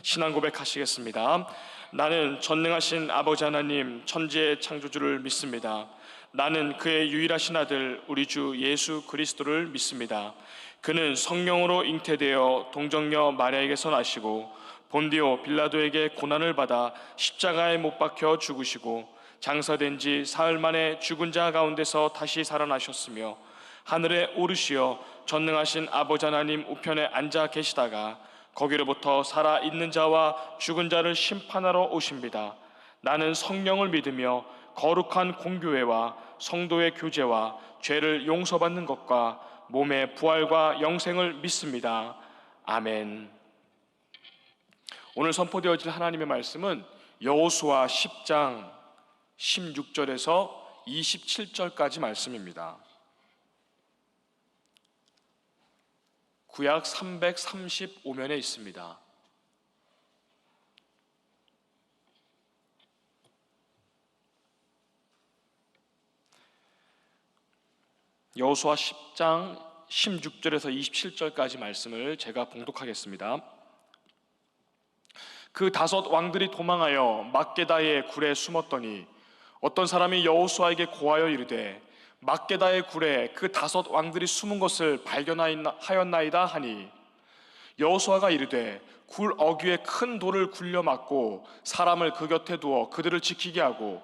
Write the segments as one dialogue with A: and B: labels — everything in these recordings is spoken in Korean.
A: 신앙 고백하시겠습니다. 나는 전능하신 아버지 하나님 천지의 창조주를 믿습니다. 나는 그의 유일하신 아들 우리 주 예수 그리스도를 믿습니다. 그는 성령으로 잉태되어 동정녀 마리아에게서 나시고 본디오 빌라도에게 고난을 받아 십자가에 못 박혀 죽으시고 장사된 지 사흘 만에 죽은 자 가운데서 다시 살아나셨으며 하늘에 오르시어 전능하신 아버지 하나님 우편에 앉아 계시다가 거기로부터 살아있는 자와 죽은 자를 심판하러 오십니다. 나는 성령을 믿으며 거룩한 공교회와 성도의 교제와 죄를 용서받는 것과 몸의 부활과 영생을 믿습니다. 아멘. 오늘 선포되어질 하나님의 말씀은 여호수아 10장 16절에서 27절까지 말씀입니다. 구약 335면에 있습니다. 여호수아 10장 16절에서 27절까지 말씀을 제가 봉독하겠습니다. 그 5 왕들이 도망하여 막게다의 굴에 숨었더니 어떤 사람이 여호수아에게 고하여 이르되 막게다의 굴에 그 5 왕들이 숨은 것을 발견하였나이다 하니 여호수아가 이르되 굴 어귀에 큰 돌을 굴려 막고 사람을 그 곁에 두어 그들을 지키게 하고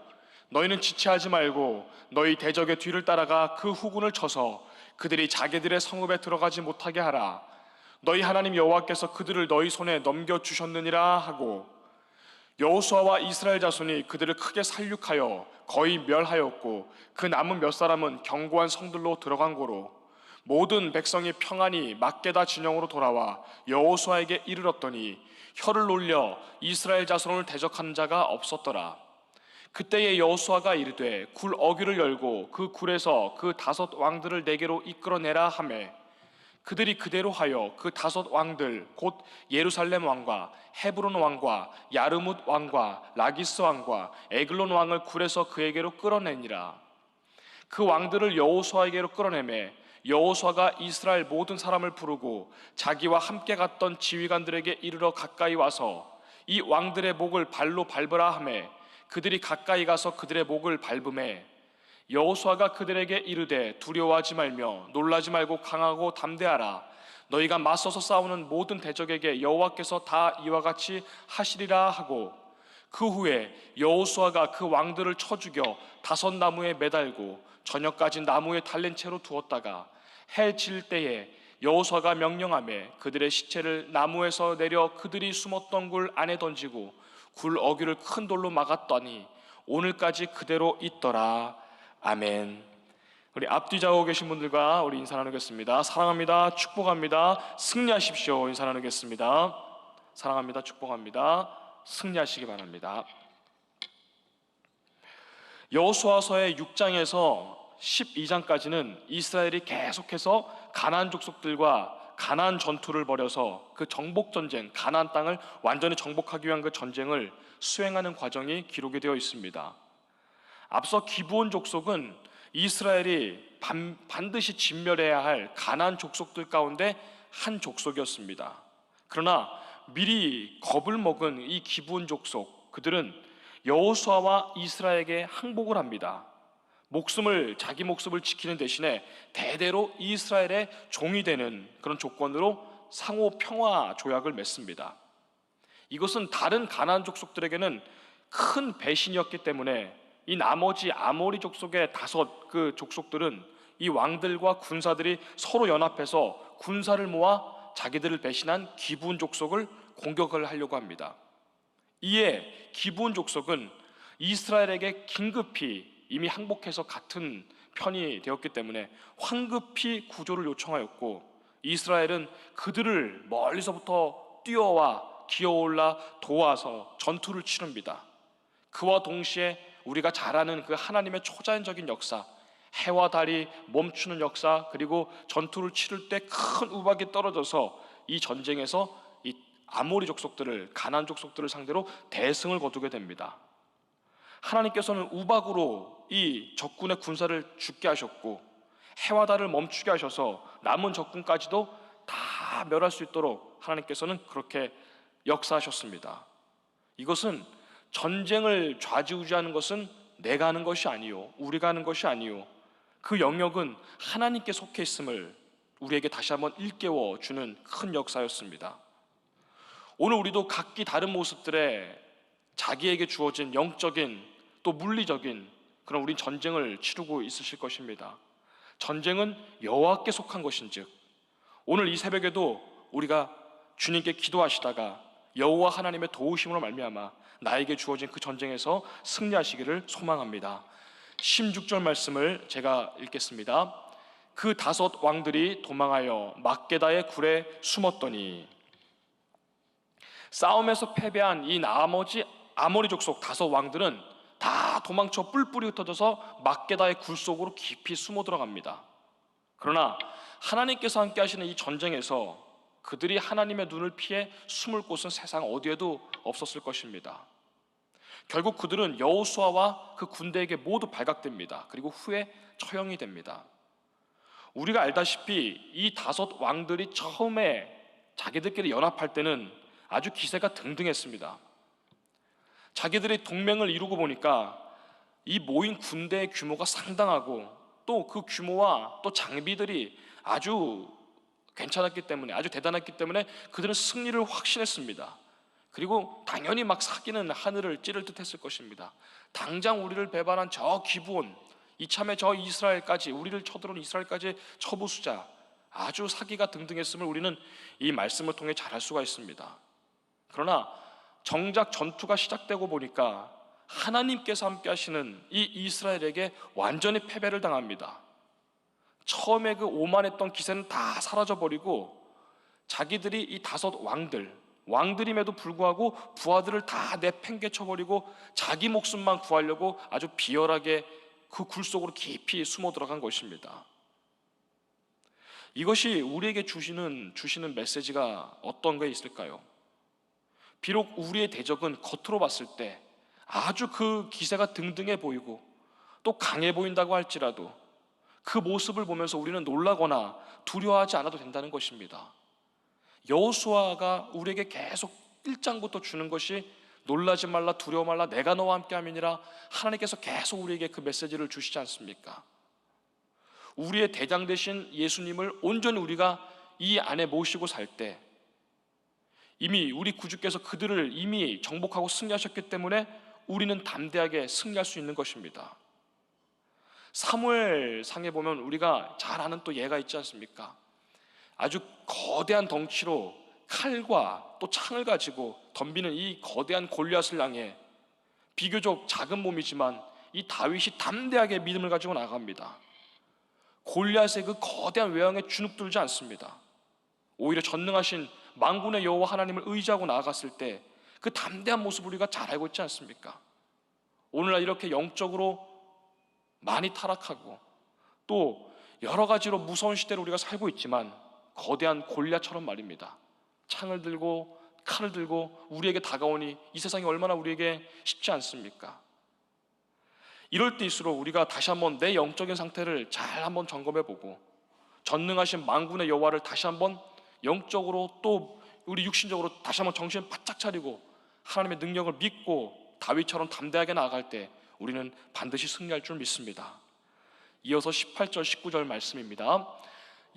A: 너희는 지체하지 말고 너희 대적의 뒤를 따라가 그 후군을 쳐서 그들이 자기들의 성읍에 들어가지 못하게 하라. 너희 하나님 여호와께서 그들을 너희 손에 넘겨주셨느니라 하고 여호수아와 이스라엘 자손이 그들을 크게 살육하여 거의 멸하였고 그 남은 몇 사람은 견고한 성들로 들어간 고로 모든 백성이 평안히 막게다 진영으로 돌아와 여호수아에게 이르렀더니 혀를 놀려 이스라엘 자손을 대적하는 자가 없었더라. 그때에 여호수아가 이르되 굴 어귀를 열고 그 굴에서 그 5 왕들을 내게로 이끌어내라 하매 그들이 그대로 하여 그 5 왕들 곧 예루살렘 왕과 헤브론 왕과 야르뭇 왕과 라기스 왕과 에글론 왕을 굴에서 그에게로 끌어내니라. 그 왕들을 여호수아에게로 끌어내매 여호수아가 이스라엘 모든 사람을 부르고 자기와 함께 갔던 지휘관들에게 이르러 가까이 와서 이 왕들의 목을 발로 밟으라 하매 그들이 가까이 가서 그들의 목을 밟음에 여호수아가 그들에게 이르되 두려워하지 말며 놀라지 말고 강하고 담대하라. 너희가 맞서서 싸우는 모든 대적에게 여호와께서 다 이와 같이 하시리라 하고 그 후에 여호수아가 그 왕들을 쳐 죽여 5 나무에 매달고 저녁까지 나무에 달린 채로 두었다가 해 질 때에 여호수아가 명령하매 그들의 시체를 나무에서 내려 그들이 숨었던 굴 안에 던지고 굴 어귀를 큰 돌로 막았더니 오늘까지 그대로 있더라. 아멘. 우리 앞뒤 좌우에 계신 분들과 우리 인사 나누겠습니다. 사랑합니다. 축복합니다. 승리하십시오. 인사 나누겠습니다. 사랑합니다. 축복합니다. 승리하시기 바랍니다. 여호수아서의 6장에서 12장까지는 이스라엘이 계속해서 가나안 족속들과 가나안 전투를 벌여서 그 정복 전쟁, 가나안 땅을 완전히 정복하기 위한 그 전쟁을 수행하는 과정이 기록이 되어 있습니다. 앞서 기브온 족속은 이스라엘이 반드시 진멸해야 할 가나안 족속들 가운데 한 족속이었습니다. 그러나 미리 겁을 먹은 이 기브온 족속, 그들은 여호수아와 이스라엘에게 항복을 합니다. 자기 목숨을 지키는 대신에 대대로 이스라엘의 종이 되는 그런 조건으로 상호 평화 조약을 맺습니다. 이것은 다른 가나안 족속들에게는 큰 배신이었기 때문에 이 나머지 아모리 족속의 5 그 족속들은 이 왕들과 군사들이 서로 연합해서 군사를 모아 자기들을 배신한 기브온 족속을 공격을 하려고 합니다. 이에 기브온 족속은 이스라엘에게 긴급히 이미 항복해서 같은 편이 되었기 때문에 황급히 구조를 요청하였고 이스라엘은 그들을 멀리서부터 뛰어와 기어올라 도와서 전투를 치릅니다. 그와 동시에 우리가 잘 아는 그 하나님의 초자연적인 역사, 해와 달이 멈추는 역사, 그리고 전투를 치를 때 큰 우박이 떨어져서 이 전쟁에서 이 아모리 족속들을, 가나안 족속들을 상대로 대승을 거두게 됩니다. 하나님께서는 우박으로 이 적군의 군사를 죽게 하셨고 해와 달을 멈추게 하셔서 남은 적군까지도 다 멸할 수 있도록 하나님께서는 그렇게 역사하셨습니다. 이것은 전쟁을 좌지우지하는 것은 내가 하는 것이 아니요, 우리가 하는 것이 아니요, 그 영역은 하나님께 속해 있음을 우리에게 다시 한번 일깨워 주는 큰 역사였습니다. 오늘 우리도 각기 다른 모습들의 자기에게 주어진 영적인 또 물리적인 그런 우린 전쟁을 치르고 있으실 것입니다. 전쟁은 여호와께 속한 것인즉 오늘 이 새벽에도 우리가 주님께 기도하시다가 여호와 하나님의 도우심으로 말미암아 나에게 주어진 그 전쟁에서 승리하시기를 소망합니다. 16절 말씀을 제가 읽겠습니다. 그 다섯 왕들이 도망하여 막게다의 굴에 숨었더니, 싸움에서 패배한 이 나머지 아모리 족속 다섯 왕들은 다 도망쳐 뿔뿔이 흩어져서 막게다의 굴 속으로 깊이 숨어 들어갑니다. 그러나 하나님께서 함께 하시는 이 전쟁에서 그들이 하나님의 눈을 피해 숨을 곳은 세상 어디에도 없었을 것입니다. 결국 그들은 여호수아와 그 군대에게 모두 발각됩니다. 그리고 후에 처형이 됩니다. 우리가 알다시피 이 다섯 왕들이 처음에 자기들끼리 연합할 때는 아주 기세가 등등했습니다. 자기들이 동맹을 이루고 보니까 이 모인 군대의 규모가 상당하고 또 그 규모와 또 장비들이 아주 괜찮았기 때문에, 아주 대단했기 때문에 그들은 승리를 확신했습니다. 그리고 당연히 막 사기는 하늘을 찌를 듯 했을 것입니다. 당장 우리를 배반한 저 기브온, 이참에 저 이스라엘까지, 우리를 쳐들어온 이스라엘까지 쳐부수자, 아주 사기가 등등했음을 우리는 이 말씀을 통해 잘 알 수가 있습니다. 그러나 정작 전투가 시작되고 보니까 하나님께서 함께 하시는 이 이스라엘에게 완전히 패배를 당합니다. 처음에 그 오만했던 기세는 다 사라져버리고 자기들이 이 다섯 왕들임에도 불구하고 부하들을 다 내팽개쳐버리고 자기 목숨만 구하려고 아주 비열하게 그 굴 속으로 깊이 숨어 들어간 것입니다. 이것이 우리에게 주시는 메시지가 어떤 게 있을까요? 비록 우리의 대적은 겉으로 봤을 때 아주 그 기세가 등등해 보이고 또 강해 보인다고 할지라도 그 모습을 보면서 우리는 놀라거나 두려워하지 않아도 된다는 것입니다. 여호수아가 우리에게 계속 1장부터 주는 것이 놀라지 말라, 두려워 말라, 내가 너와 함께 함이니라. 하나님께서 계속 우리에게 그 메시지를 주시지 않습니까? 우리의 대장 되신 예수님을 온전히 우리가 이 안에 모시고 살 때 이미 우리 구주께서 그들을 이미 정복하고 승리하셨기 때문에 우리는 담대하게 승리할 수 있는 것입니다. 사무엘상에 보면 우리가 잘 아는 또 예가 있지 않습니까? 아주 거대한 덩치로 칼과 또 창을 가지고 덤비는 이 거대한 골리앗을 향해 비교적 작은 몸이지만 이 다윗이 담대하게 믿음을 가지고 나갑니다. 골리앗의 그 거대한 외형에 주눅들지 않습니다. 오히려 전능하신 만군의 여호와 하나님을 의지하고 나아갔을 때 그 담대한 모습을 우리가 잘 알고 있지 않습니까? 오늘날 이렇게 영적으로 많이 타락하고 또 여러 가지로 무서운 시대를 우리가 살고 있지만 거대한 골리앗처럼 말입니다. 창을 들고 칼을 들고 우리에게 다가오니 이 세상이 얼마나 우리에게 쉽지 않습니까? 이럴 때일수록 우리가 다시 한번 내 영적인 상태를 잘 한번 점검해보고 전능하신 만군의 여호와를 다시 한번 영적으로 또 우리 육신적으로 다시 한번 정신을 바짝 차리고 하나님의 능력을 믿고 다윗처럼 담대하게 나아갈 때 우리는 반드시 승리할 줄 믿습니다. 이어서 18절 19절 말씀입니다.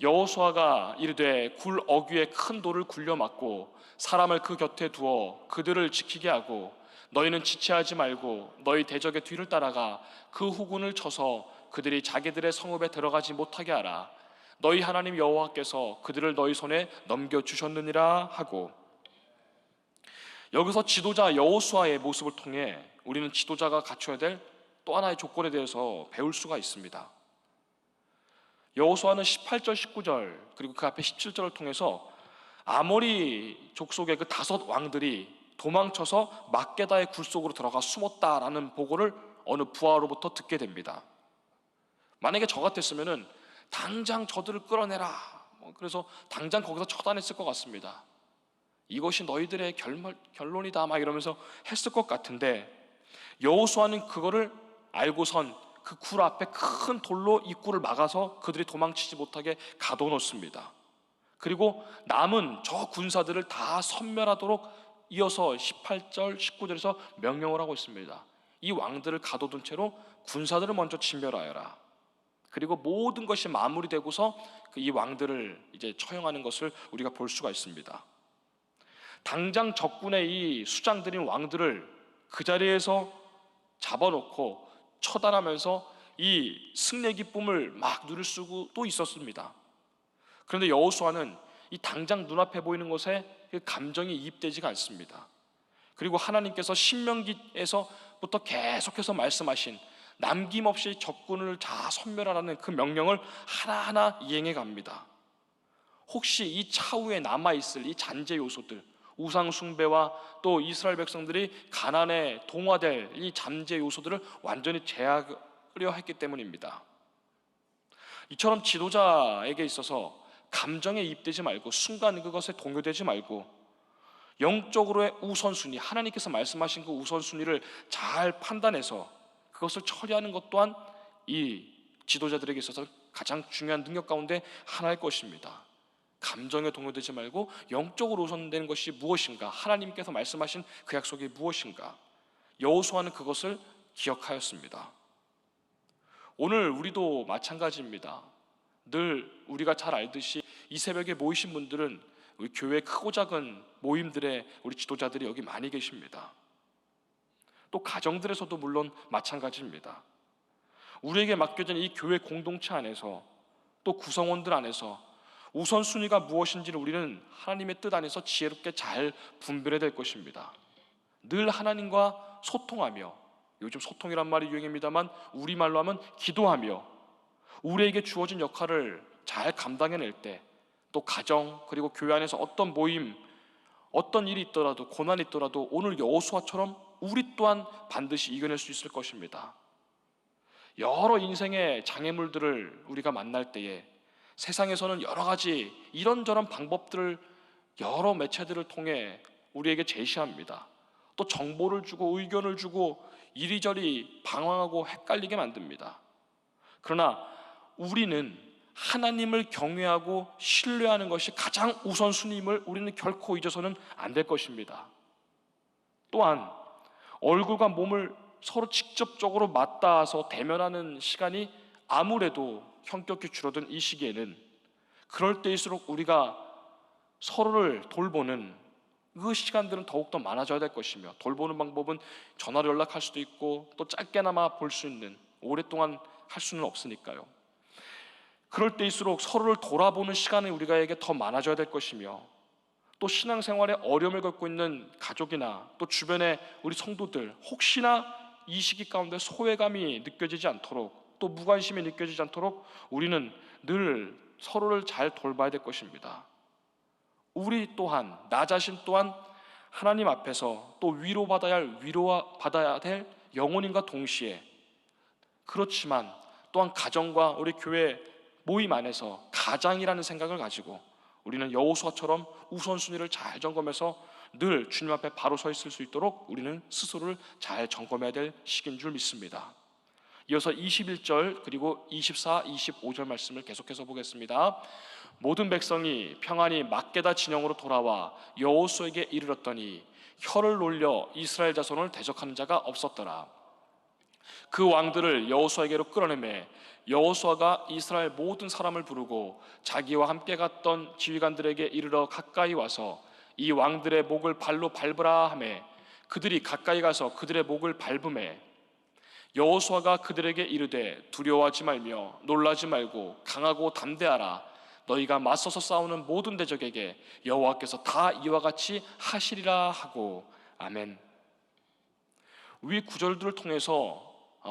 A: 여호수아가 이르되 굴 어귀에 큰 돌을 굴려 막고 사람을 그 곁에 두어 그들을 지키게 하고 너희는 지체하지 말고 너희 대적의 뒤를 따라가 그 후군을 쳐서 그들이 자기들의 성읍에 들어가지 못하게 하라. 너희 하나님 여호와께서 그들을 너희 손에 넘겨주셨느니라 하고, 여기서 지도자 여호수아의 모습을 통해 우리는 지도자가 갖춰야 될 또 하나의 조건에 대해서 배울 수가 있습니다. 여호수아는 18절 19절 그리고 그 앞에 17절을 통해서 아모리 족속의 그 다섯 왕들이 도망쳐서 막게다의 굴 속으로 들어가 숨었다라는 보고를 어느 부하로부터 듣게 됩니다. 만약에 저 같았으면 당장 저들을 끌어내라, 그래서 당장 거기서 처단했을 것 같습니다. 이것이 너희들의 결론이다 막 이러면서 했을 것 같은데, 여호수아는 그거를 알고선 그 굴 앞에 큰 돌로 입구를 막아서 그들이 도망치지 못하게 가둬놓습니다. 그리고 남은 저 군사들을 다 섬멸하도록 이어서 18절, 19절에서 명령을 하고 있습니다. 이 왕들을 가둬둔 채로 군사들을 먼저 진멸하여라. 그리고 모든 것이 마무리되고서 이 왕들을 이제 처형하는 것을 우리가 볼 수가 있습니다. 당장 적군의 이 수장들인 왕들을 그 자리에서 잡아놓고 처단하면서 이 승리의 기쁨을 막 누릴 수도 있었습니다. 그런데 여호수아는 이 당장 눈앞에 보이는 것에 그 감정이 이입되지가 않습니다. 그리고 하나님께서 신명기에서부터 계속해서 말씀하신 남김없이 적군을 다 섬멸하라는 그 명령을 하나하나 이행해 갑니다. 혹시 이 차후에 남아있을 이 잔재 요소들, 우상 숭배와 또 이스라엘 백성들이 가난에 동화될 이 잠재 요소들을 완전히 제하려 했기 때문입니다. 이처럼 지도자에게 있어서 감정에 이입되지 말고 순간 그것에 동요되지 말고 영적으로의 우선순위, 하나님께서 말씀하신 그 우선순위를 잘 판단해서 그것을 처리하는 것 또한 이 지도자들에게 있어서 가장 중요한 능력 가운데 하나일 것입니다. 감정에 동요되지 말고 영적으로 우선되는 것이 무엇인가, 하나님께서 말씀하신 그 약속이 무엇인가, 여호수아는 그것을 기억하였습니다. 오늘 우리도 마찬가지입니다. 늘 우리가 잘 알듯이 이 새벽에 모이신 분들은 우리 교회 크고 작은 모임들의 우리 지도자들이 여기 많이 계십니다. 또 가정들에서도 물론 마찬가지입니다. 우리에게 맡겨진 이 교회 공동체 안에서 또 구성원들 안에서 우선순위가 무엇인지를 우리는 하나님의 뜻 안에서 지혜롭게 잘 분별해야 될 것입니다. 늘 하나님과 소통하며, 요즘 소통이란 말이 유행입니다만 우리말로 하면 기도하며 우리에게 주어진 역할을 잘 감당해낼 때, 또 가정 그리고 교회 안에서 어떤 모임, 어떤 일이 있더라도, 고난이 있더라도 오늘 여호수아처럼 우리 또한 반드시 이겨낼 수 있을 것입니다. 여러 인생의 장애물들을 우리가 만날 때에 세상에서는 여러 가지 이런저런 방법들을 여러 매체들을 통해 우리에게 제시합니다. 또 정보를 주고 의견을 주고 이리저리 방황하고 헷갈리게 만듭니다. 그러나 우리는 하나님을 경외하고 신뢰하는 것이 가장 우선순위임을 우리는 결코 잊어서는 안 될 것입니다. 또한 얼굴과 몸을 서로 직접적으로 맞닿아서 대면하는 시간이 아무래도 현격히 줄어든 이 시기에는 그럴 때일수록 우리가 서로를 돌보는 그 시간들은 더욱더 많아져야 될 것이며, 돌보는 방법은 전화로 연락할 수도 있고 또 짧게나마 볼 수 있는, 오랫동안 할 수는 없으니까요. 그럴 때일수록 서로를 돌아보는 시간이 우리가에게 더 많아져야 될 것이며, 또 신앙생활에 어려움을 겪고 있는 가족이나 또 주변의 우리 성도들, 혹시나 이 시기 가운데 소외감이 느껴지지 않도록, 또 무관심이 느껴지지 않도록 우리는 늘 서로를 잘 돌봐야 될 것입니다. 우리 또한, 나 자신 또한 하나님 앞에서 또 위로받아야 될 영혼인과 동시에, 그렇지만 또한 가정과 우리 교회 모임 안에서 가장이라는 생각을 가지고 우리는 여호수아처럼 우선순위를 잘 점검해서 늘 주님 앞에 바로 서 있을 수 있도록 우리는 스스로를 잘 점검해야 될 시기인 줄 믿습니다. 이어서 21절 그리고 24, 25절 말씀을 계속해서 보겠습니다. 모든 백성이 평안히 막게다 진영으로 돌아와 여호수아에게 이르렀더니 혀를 놀려 이스라엘 자손을 대적하는 자가 없었더라. 그 왕들을 여호수아에게로 끌어내매 여호수아가 이스라엘 모든 사람을 부르고 자기와 함께 갔던 지휘관들에게 이르러 가까이 와서 이 왕들의 목을 발로 밟으라 하매 그들이 가까이 가서 그들의 목을 밟으매 여호수아가 그들에게 이르되 두려워하지 말며 놀라지 말고 강하고 담대하라. 너희가 맞서서 싸우는 모든 대적에게 여호와께서 다 이와 같이 하시리라 하고. 아멘. 위 구절들을 통해서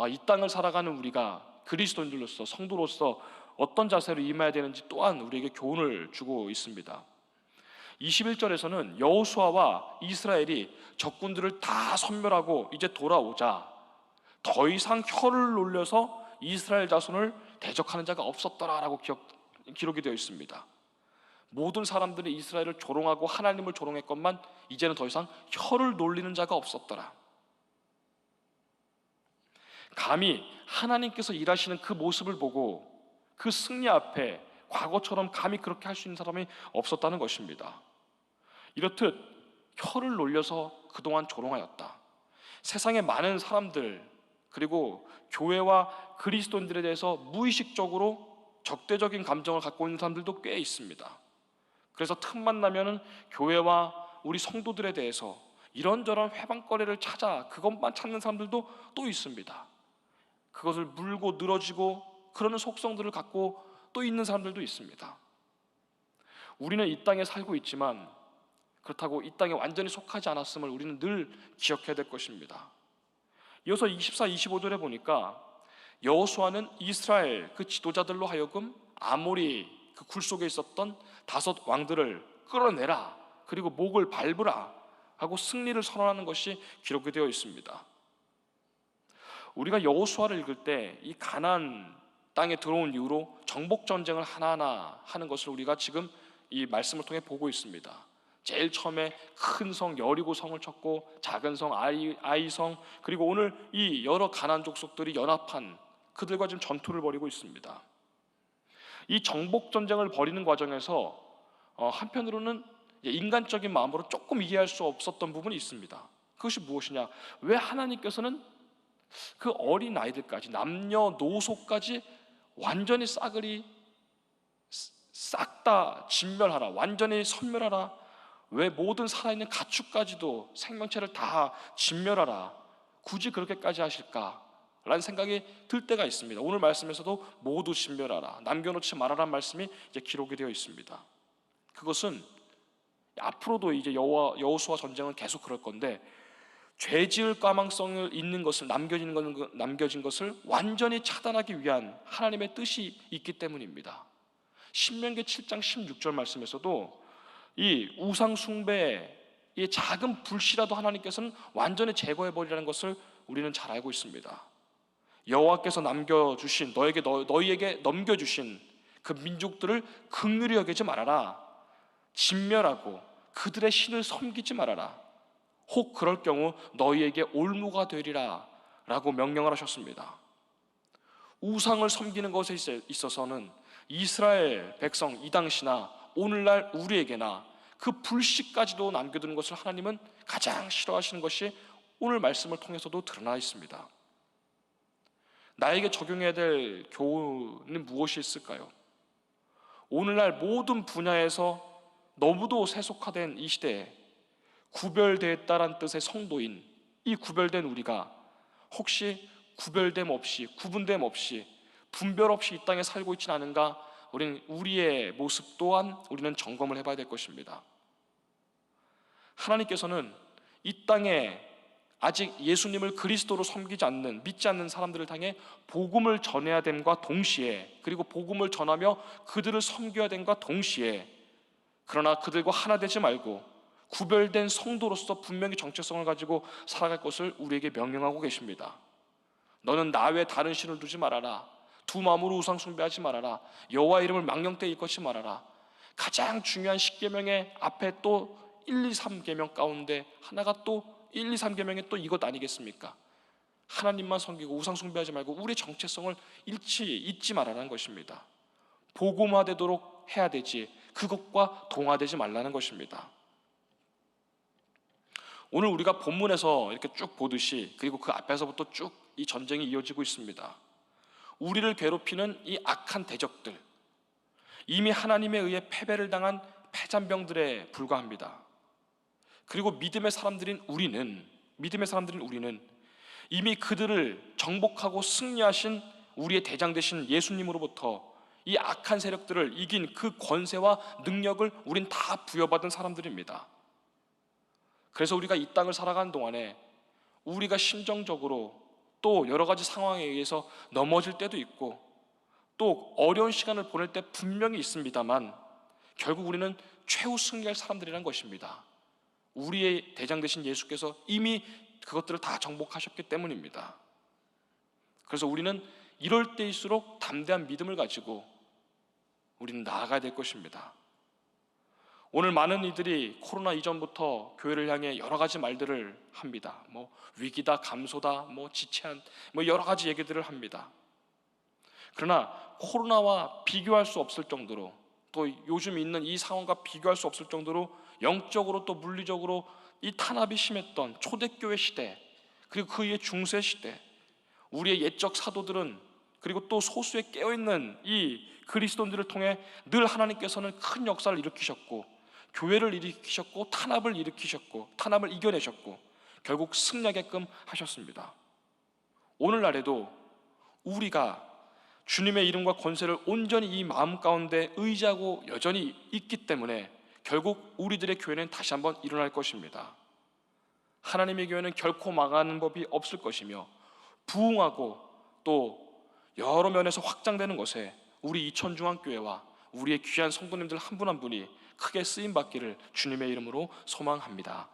A: 이 땅을 살아가는 우리가 그리스도인들로서, 성도로서 어떤 자세로 임해야 되는지 또한 우리에게 교훈을 주고 있습니다. 21절에서는 여호수아와 이스라엘이 적군들을 다 섬멸하고 이제 돌아오자 더 이상 혀를 놀려서 이스라엘 자손을 대적하는 자가 없었더라라고 기록이 되어 있습니다. 모든 사람들이 이스라엘을 조롱하고 하나님을 조롱했건만 이제는 더 이상 혀를 놀리는 자가 없었더라. 감히 하나님께서 일하시는 그 모습을 보고 그 승리 앞에 과거처럼 감히 그렇게 할 수 있는 사람이 없었다는 것입니다. 이렇듯 혀를 놀려서 그동안 조롱하였다. 세상의 많은 사람들, 그리고 교회와 그리스도인들에 대해서 무의식적으로 적대적인 감정을 갖고 있는 사람들도 꽤 있습니다. 그래서 틈만 나면은 교회와 우리 성도들에 대해서 이런저런 회방거리를 찾아 그것만 찾는 사람들도 또 있습니다. 그것을 물고 늘어지고 그러는 속성들을 갖고 또 있는 사람들도 있습니다. 우리는 이 땅에 살고 있지만 그렇다고 이 땅에 완전히 속하지 않았음을 우리는 늘 기억해야 될 것입니다. 이어서 24, 25절에 보니까 여호수아는 이스라엘 그 지도자들로 하여금 아모리 그 굴 속에 있었던 5 왕들을 끌어내라, 그리고 목을 밟으라 하고 승리를 선언하는 것이 기록이 되어 있습니다. 우리가 여호수아를 읽을 때 이 가나안 땅에 들어온 이후로 정복 전쟁을 하나하나 하는 것을 우리가 지금 이 말씀을 통해 보고 있습니다. 제일 처음에 큰 성 여리고 성을 쳤고, 작은 성 아이 성, 그리고 오늘 이 여러 가나안 족속들이 연합한 그들과 지금 전투를 벌이고 있습니다. 이 정복 전쟁을 벌이는 과정에서 한편으로는 인간적인 마음으로 조금 이해할 수 없었던 부분이 있습니다. 그것이 무엇이냐? 왜 하나님께서는 그 어린 아이들까지, 남녀노소까지 완전히 싸그리 싹 다 진멸하라, 완전히 섬멸하라, 왜 모든 살아있는 가축까지도 생명체를 다 진멸하라, 굳이 그렇게까지 하실까? 라는 생각이 들 때가 있습니다. 오늘 말씀에서도 모두 진멸하라, 남겨놓지 말아라는 말씀이 이제 기록이 되어 있습니다. 그것은 앞으로도 이제 여호수아 전쟁은 계속 그럴 건데, 죄지을 가망성을 있는 것을, 남겨진 것을 완전히 차단하기 위한 하나님의 뜻이 있기 때문입니다. 신명기 7장 16절 말씀에서도 이 우상 숭배의 이 작은 불씨라도 하나님께서는 완전히 제거해버리라는 것을 우리는 잘 알고 있습니다. 여호와께서 너희에게 넘겨주신 그 민족들을 긍휼히 여기지 말아라, 진멸하고 그들의 신을 섬기지 말아라, 혹 그럴 경우 너희에게 올무가 되리라 라고 명령을 하셨습니다. 우상을 섬기는 것에 있어서는 이스라엘 백성 이 당시나 오늘날 우리에게나 그 불씨까지도 남겨두는 것을 하나님은 가장 싫어하시는 것이 오늘 말씀을 통해서도 드러나 있습니다. 나에게 적용해야 될 교훈은 무엇이 있을까요? 오늘날 모든 분야에서 너무도 세속화된 이 시대에 구별되었다란 뜻의 성도인 이 구별된 우리가 혹시 구별됨 없이, 구분됨 없이, 분별 없이 이 땅에 살고 있지는 않은가? 우리의 모습 또한 우리는 점검을 해봐야 될 것입니다. 하나님께서는 이 땅에 아직 예수님을 그리스도로 섬기지 않는, 믿지 않는 사람들을 향해 복음을 전해야 됨과 동시에, 그리고 복음을 전하며 그들을 섬겨야 됨과 동시에, 그러나 그들과 하나 되지 말고 구별된 성도로서 분명히 정체성을 가지고 살아갈 것을 우리에게 명령하고 계십니다. 너는 나 외에 다른 신을 두지 말아라, 두 마음으로 우상 숭배하지 말아라, 여호와 이름을 망령되이 일컫지 말아라. 가장 중요한 10계명의 앞에 또 1, 2, 3계명 가운데 하나가 또 1, 2, 3계명의 또 이것 아니겠습니까? 하나님만 섬기고 우상 숭배하지 말고 우리의 정체성을 잊지 말아라는 것입니다. 복음화되도록 해야 되지 그것과 동화되지 말라는 것입니다. 오늘 우리가 본문에서 이렇게 쭉 보듯이, 그리고 그 앞에서부터 쭉 이 전쟁이 이어지고 있습니다. 우리를 괴롭히는 이 악한 대적들, 이미 하나님에 의해 패배를 당한 패잔병들에 불과합니다. 그리고 믿음의 사람들인 우리는 이미 그들을 정복하고 승리하신 우리의 대장 되신 예수님으로부터 이 악한 세력들을 이긴 그 권세와 능력을 우린 다 부여받은 사람들입니다. 그래서 우리가 이 땅을 살아가는 동안에 우리가 심정적으로 또 여러 가지 상황에 의해서 넘어질 때도 있고, 또 어려운 시간을 보낼 때 분명히 있습니다만, 결국 우리는 최후 승리할 사람들이라는 것입니다. 우리의 대장 되신 예수께서 이미 그것들을 다 정복하셨기 때문입니다. 그래서 우리는 이럴 때일수록 담대한 믿음을 가지고 우리는 나아가야 될 것입니다. 오늘 많은 이들이 코로나 이전부터 교회를 향해 여러 가지 말들을 합니다. 위기다, 감소다, 지체한, 여러 가지 얘기들을 합니다. 그러나 코로나와 비교할 수 없을 정도로, 또 요즘 있는 이 상황과 비교할 수 없을 정도로 영적으로 또 물리적으로 이 탄압이 심했던 초대교회 시대, 그리고 그 이후의 중세 시대, 우리의 옛적 사도들은, 그리고 또 소수의 깨어있는 이 그리스도인들을 통해 늘 하나님께서는 큰 역사를 일으키셨고, 교회를 일으키셨고, 탄압을 일으키셨고, 탄압을 이겨내셨고, 결국 승리하게끔 하셨습니다. 오늘날에도 우리가 주님의 이름과 권세를 온전히 이 마음 가운데 의지하고 여전히 있기 때문에 결국 우리들의 교회는 다시 한번 일어날 것입니다. 하나님의 교회는 결코 망하는 법이 없을 것이며, 부흥하고 또 여러 면에서 확장되는 것에 우리 이천중앙교회와 우리의 귀한 성도님들 한 분 한 분이 크게 쓰임받기를 주님의 이름으로 소망합니다.